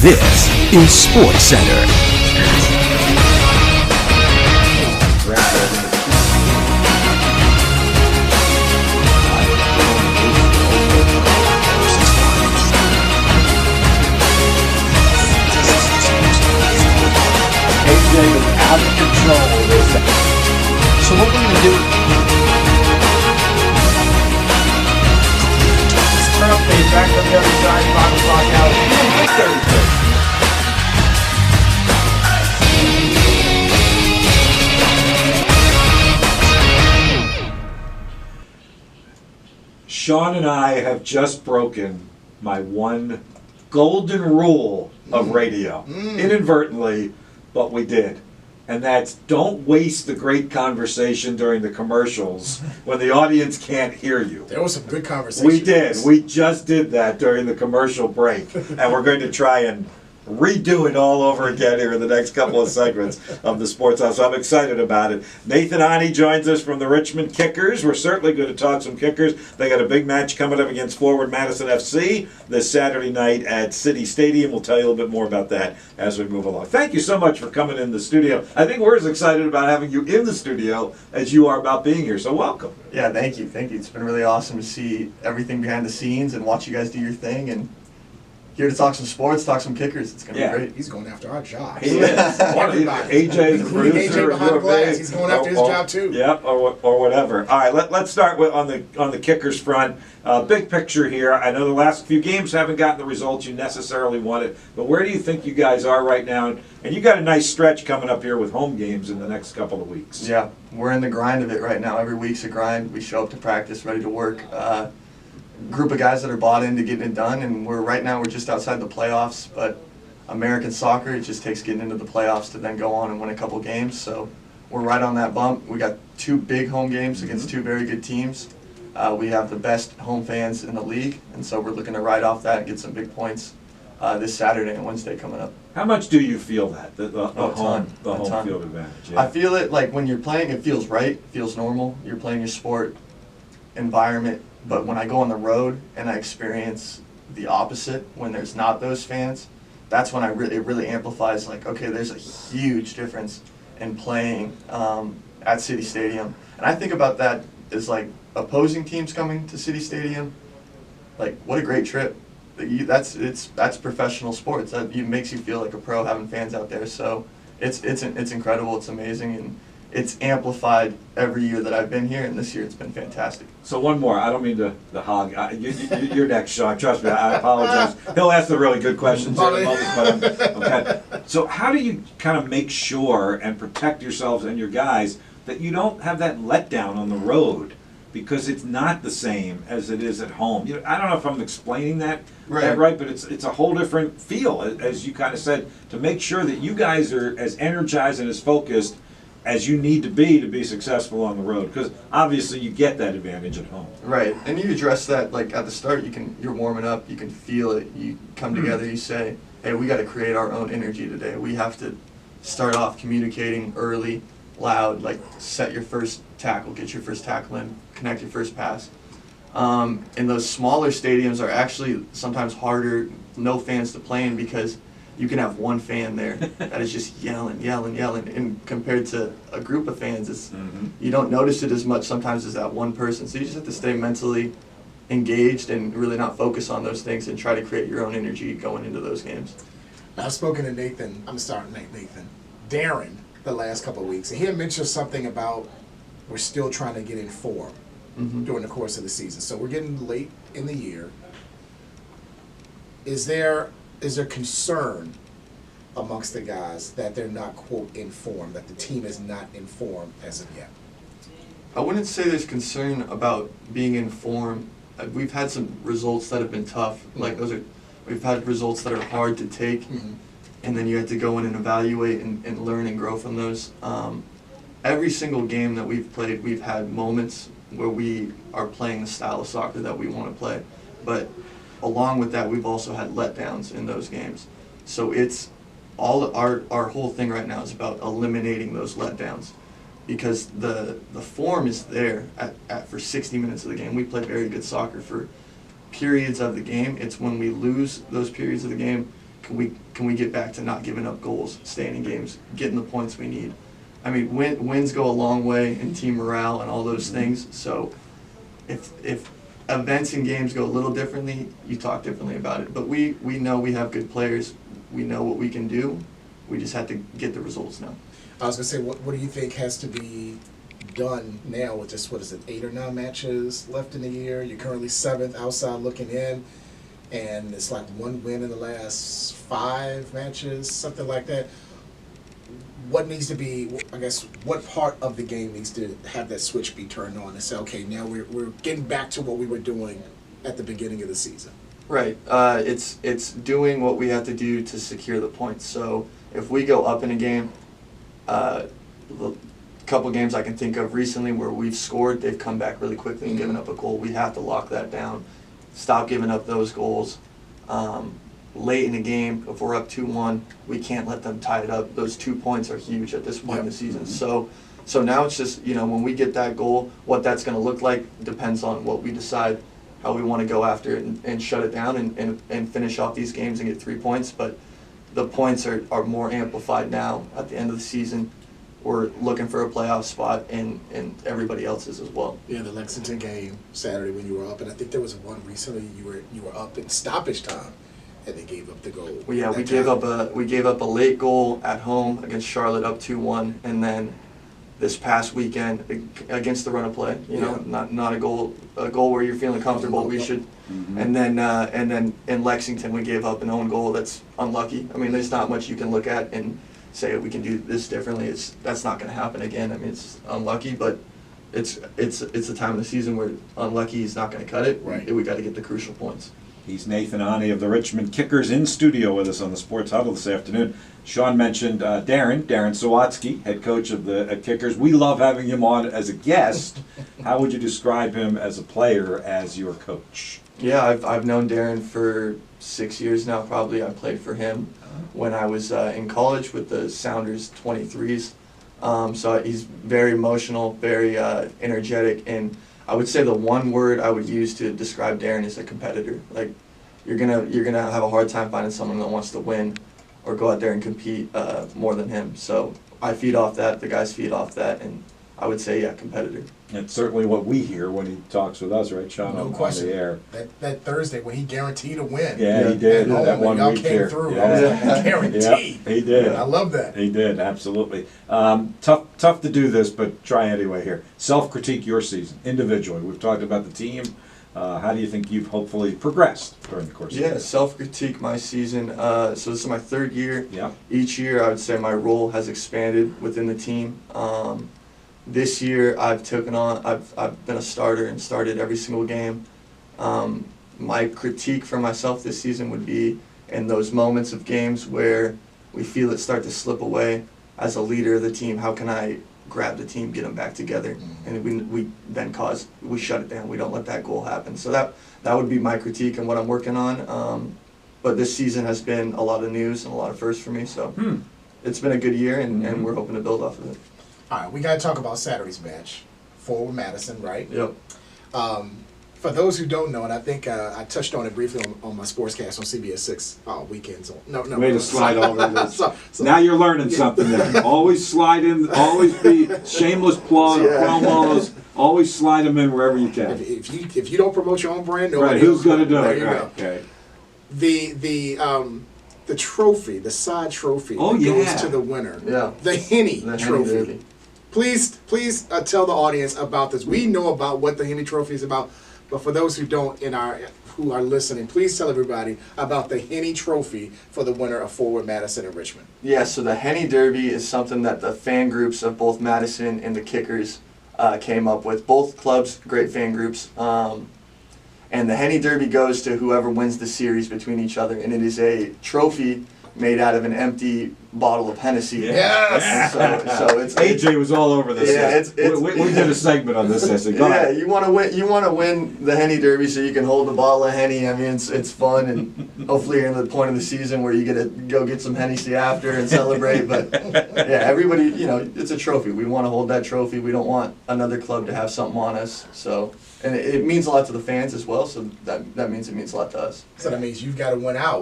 This is Sports Center. AJ is out of control. So what we're going to do? Update back on the other side, 5 o'clock out. Thursday. Sean and I have just broken my one golden rule of radio. Inadvertently, but we did. And that's don't waste the great conversation during the commercials when the audience can't hear you. There was some good conversation. We did. We just did that during the commercial break. And we're going to try and redo it all over again here in the next couple of segments of the Sports House. So I'm excited about it. Nathan Aune joins us from the Richmond Kickers. We're certainly going to talk some Kickers. They got a big match coming up against Forward Madison FC this Saturday night at City Stadium. We'll tell you a little bit more about that as we move along. Thank you so much for coming in the studio. I think we're as excited about having you in the studio as you are about being here, so welcome. Yeah, thank you. It's been really awesome to see everything behind the scenes and watch you guys do your thing, and here to talk some sports, talk some Kickers. It's going to be great. He's going after our jobs. He is. AJ, AJ behind the glass. He's going after his job too. Yep, or whatever. All right, let's start with on the Kickers front. Big picture here. I know the last few games haven't gotten the results you necessarily wanted, but where do you think you guys are right now? And you got a nice stretch coming up here with home games in the next couple of weeks. Yeah, we're in the grind of it right now. Every week's a grind. We show up to practice, ready to work. Group of guys that are bought into getting it done, and we're just outside the playoffs, but American soccer, it just takes getting into the playoffs to then go on and win a couple games, so we're right on that bump. We got 2 big home games against 2 very good teams. We have the best home fans in the league, and so we're looking to ride off that and get some big points this Saturday and Wednesday coming up. How much do you feel that, the home ton. field advantage? Yeah. I feel it like when you're playing, it feels right, it feels normal. You're playing your sport environment. But when I go on the road and I experience the opposite, when there's not those fans, that's when it really amplifies, like, okay, there's a huge difference in playing at City Stadium. And I think about that as, like, opposing teams coming to City Stadium. Like, what a great trip. That's professional sports. That makes you feel like a pro having fans out there. So it's incredible. It's amazing. And it's amplified every year that I've been here, and this year it's been fantastic. So one more. I don't mean to hog. You're next, Sean. Trust me. I apologize. He'll ask the really good questions here in a moment, but okay. So how do you kind of make sure and protect yourselves and your guys that you don't have that letdown on the road because it's not the same as it is at home? I don't know if I'm explaining that right, but it's a whole different feel, as you kind of said, to make sure that you guys are as energized and as focused as you need to be successful on the road, because obviously you get that advantage at home. Right, and you address that like at the start. You're warming up, you can feel it. You come together, you say, "Hey, we got to create our own energy today. We have to start off communicating early, loud. Like set your first tackle, get your first tackle in, connect your first pass." And those smaller stadiums are actually sometimes harder, no fans to play in, because you can have one fan there that is just yelling, and compared to a group of fans, you don't notice it as much sometimes as that one person. So you just have to stay mentally engaged and really not focus on those things and try to create your own energy going into those games. I've spoken to Nathan, Darren, the last couple of weeks, and he had mentioned something about we're still trying to get in form during the course of the season. So we're getting late in the year. Is there concern amongst the guys that they're not, quote, informed, that the team is not informed as of yet? I wouldn't say there's concern about being informed. We've had some results that have been tough. Like we've had results that are hard to take, and then you have to go in and evaluate and learn and grow from those. Every single game that we've played, we've had moments where we are playing the style of soccer that we want to play. But along with that, we've also had letdowns in those games. So it's all our whole thing right now is about eliminating those letdowns, because the form is there for 60 minutes of the game. We play very good soccer for periods of the game. It's when we lose those periods of the game can we get back to not giving up goals, staying in games, getting the points we need. I mean, wins go a long way in team morale and all those things. So if events and games go a little differently, you talk differently about it. But we know we have good players. We know what we can do. We just have to get the results now. I was gonna say, what do you think has to be done now with just, 8 or 9 matches left in the year? You're currently 7th outside looking in, and it's like 1 win in the last 5 matches, something like that. What needs to be, I guess, what part of the game needs to have that switch be turned on and say, okay, now we're getting back to what we were doing at the beginning of the season? Right. It's doing what we have to do to secure the points. So if we go up in a game, the couple games I can think of recently where we've scored, they've come back really quickly and given up a goal. We have to lock that down, stop giving up those goals. Late in the game, if we're up 2-1, we can't let them tie it up. Those 2 points are huge at this point in the season. So now it's just, when we get that goal, what that's going to look like depends on what we decide, how we want to go after it and shut it down and finish off these games and get 3 points. But the points are more amplified now at the end of the season. We're looking for a playoff spot, and everybody else is as well. Yeah, the Lexington game Saturday when you were up, and I think there was one recently you were up in stoppage time, and they gave up the goal. Well, yeah, we gave up a late goal at home against Charlotte, up 2-1, and then this past weekend against the run of play. Not a goal where you're feeling comfortable. We should. And then in Lexington we gave up an own goal that's unlucky. I mean, there's not much you can look at and say we can do this differently. That's not going to happen again. I mean, it's unlucky, but it's a time of the season where unlucky is not going to cut it. Right. We got to get the crucial points. He's Nathan Aune of the Richmond Kickers in studio with us on the Sports Huddle this afternoon. Sean mentioned Darren Sawatsky, head coach of the Kickers. We love having him on as a guest. How would you describe him as a player, as your coach? Yeah, I've known Darren for 6 years now, probably. I played for him when I was in college with the Sounders 23s. So he's very emotional, very energetic, and I would say the one word I would use to describe Darren is a competitor. Like, you're gonna have a hard time finding someone that wants to win or go out there and compete more than him. So I feed off that. The guys feed off that, and I would say, yeah, competitor. It's certainly what we hear when he talks with us, right, Sean? No question. On the air. That Thursday when he guaranteed a win. Yeah, he did. That one y'all week came here. through. Yeah. I was like, guaranteed. Yeah, he did. I love that. He did, absolutely. Tough to do this, but try anyway here. Self-critique your season, individually. We've talked about the team. How do you think you've hopefully progressed during the course of the year? Yeah, self-critique my season. So this is my 3rd year. Yeah. Each year I would say my role has expanded within the team. This year I've been a starter and started every single game. My critique for myself this season would be in those moments of games where we feel it start to slip away. As a leader of the team, how can I grab the team, get them back together, and we shut it down. We don't let that goal happen. So that would be my critique and what I'm working on. But this season has been a lot of news and a lot of firsts for me. So it's been a good year, and we're hoping to build off of it. All right, we got to talk about Saturday's match, Forward Madison, right? Yep. For those who don't know, and I think I touched on it briefly on my sportscast on CBS 6 weekends. No. Way to slide over this. So now you're learning something there. Always slide in, always be shameless plug, promos, always slide them in wherever you can. If you don't promote your own brand, nobody Right, who's going to do there it? you Right, go. okay. The trophy, the side trophy Oh, that goes yeah. to the winner. Yeah. The Henny The Henny Trophy. Derby. Please tell the audience about this. We know about what the Henny Trophy is about, but for those who don't who are listening, please tell everybody about the Henny Trophy for the winner of Forward Madison and Richmond. Yeah, so the Henny Derby is something that the fan groups of both Madison and the Kickers came up with. Both clubs, great fan groups. And the Henny Derby goes to whoever wins the series between each other, and it is a trophy made out of an empty bottle of Hennessy. Yes! And so it's AJ was all over this. Yeah, we did a segment on this. Go ahead. you want to win the Henny Derby so you can hold the bottle of Henny. I mean, it's fun, and hopefully you're in the point of the season where you get to go get some Hennessy after and celebrate. But yeah, everybody, it's a trophy. We want to hold that trophy. We don't want another club to have something on us. So, and it means a lot to the fans as well. So that means it means a lot to us. So that means you've got to win out